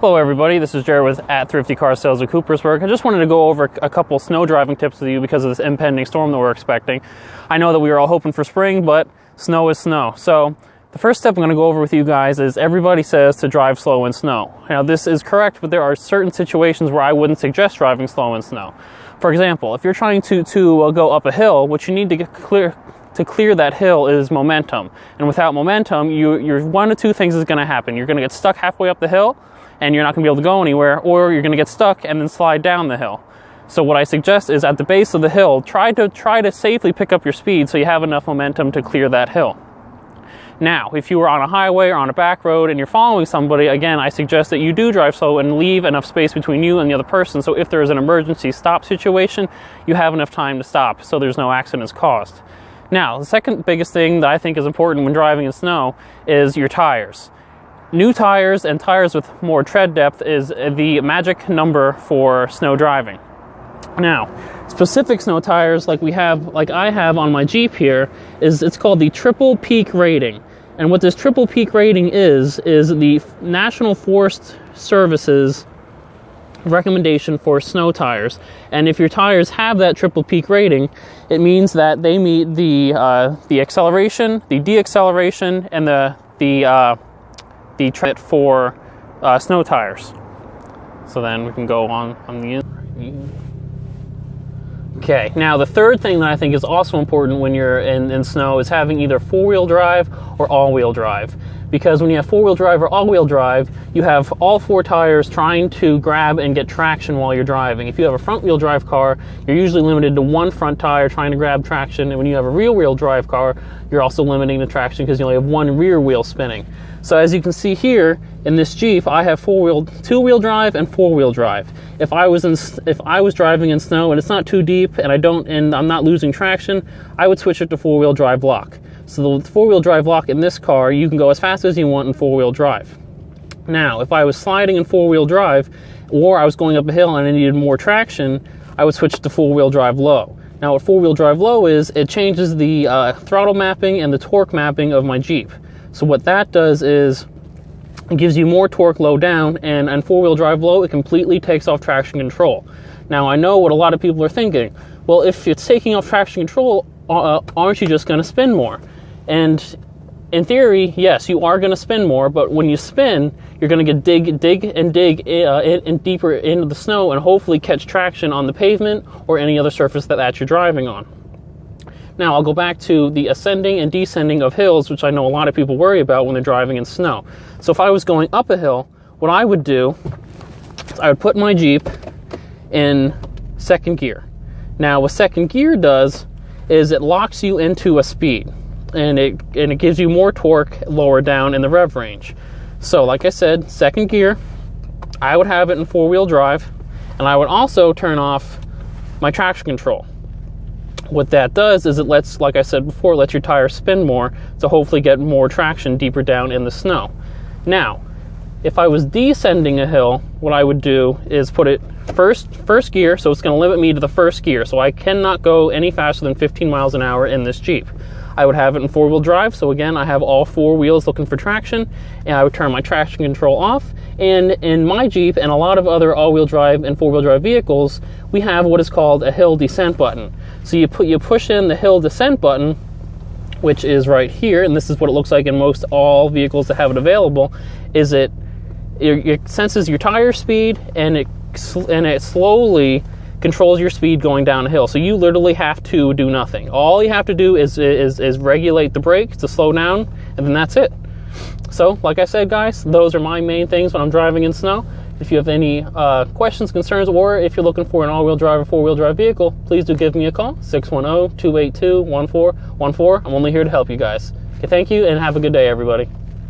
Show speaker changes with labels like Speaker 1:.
Speaker 1: Hello everybody, this is Jared with at Thrifty Car Sales of Coopersburg. I just wanted to go over a couple snow driving tips with you because of this impending storm that we're expecting. I know that we were all hoping for spring, but snow is snow. So the first step I'm going to go over with you guys is everybody says to drive slow in snow. Now this is correct, but there are certain situations where I wouldn't suggest driving slow in snow. For example, if you're trying to go up a hill, what you need to clear that hill is momentum. And without momentum, you're one of two things is going to happen. You're going to get stuck halfway up the hill, and you're not going to be able to go anywhere, or you're going to get stuck and then slide down the hill. So what I suggest is at the base of the hill, try to safely pick up your speed so you have enough momentum to clear that hill. Now, if you were on a highway or on a back road and you're following somebody, again, I suggest that you do drive slow and leave enough space between you and the other person, so if there is an emergency stop situation, you have enough time to stop so there's no accidents caused. Now, the second biggest thing that I think is important when driving in snow is your tires. New tires and tires with more tread depth is the magic number for snow driving. Now, specific snow tires like I have on my Jeep here, it's called the Triple Peak Rating. And what this Triple Peak Rating is the National Forest Service's recommendation for snow tires. And if your tires have that Triple Peak Rating, it means that they meet the acceleration, the deceleration, and the tread for snow tires. So then we can go on the Okay, now the third thing that I think is also important when you're in snow is having either four-wheel drive or all-wheel drive. Because when you have four-wheel drive or all-wheel drive, you have all four tires trying to grab and get traction while you're driving. If you have a front-wheel drive car, you're usually limited to one front tire trying to grab traction, and when you have a rear-wheel drive car, you're also limiting the traction because you only have one rear wheel spinning. So as you can see here, in this Jeep, I have two-wheel drive and four-wheel drive. If I was driving in snow and it's not too deep and I'm not losing traction, I would switch it to four-wheel drive lock. So the four-wheel drive lock in this car, you can go as fast as you want in four-wheel drive. Now, if I was sliding in four-wheel drive, or I was going up a hill and I needed more traction, I would switch to four-wheel drive low. Now, what four-wheel drive low is, it changes the throttle mapping and the torque mapping of my Jeep. So what that does is, it gives you more torque low down, and on four-wheel drive low, it completely takes off traction control. Now, I know what a lot of people are thinking. Well, if it's taking off traction control, aren't you just going to spin more? And in theory, yes, you are going to spin more, but when you spin, you're going to dig in deeper into the snow and hopefully catch traction on the pavement or any other surface that you're driving on. Now, I'll go back to the ascending and descending of hills, which I know a lot of people worry about when they're driving in snow. So if I was going up a hill, what I would do is I would put my Jeep in second gear. Now, what second gear does is it locks you into a speed, and it gives you more torque lower down in the rev range. So like I said, second gear, I would have it in four-wheel drive, and I would also turn off my traction control. What that does is it lets, like I said before, lets your tires spin more to hopefully get more traction deeper down in the snow. Now, if I was descending a hill, what I would do is put it first gear, so it's going to limit me to the first gear, so I cannot go any faster than 15 miles an hour in this Jeep. I would have it in four-wheel drive, so again, I have all four wheels looking for traction, and I would turn my traction control off. And in my Jeep and a lot of other all-wheel drive and four-wheel drive vehicles, we have what is called a hill descent button. So you push in the hill descent button, which is right here, and this is what it looks like in most all vehicles that have it available, is it senses your tire speed, and it slowly controls your speed going down a hill. So you literally have to do nothing. All you have to do is regulate the brake to slow down, and then that's it. So, like I said, guys, those are my main things when I'm driving in snow. If you have any questions, concerns, or if you're looking for an all-wheel drive or four-wheel drive vehicle, please do give me a call, 610-282-1414. I'm only here to help you guys. Okay, thank you, and have a good day, everybody.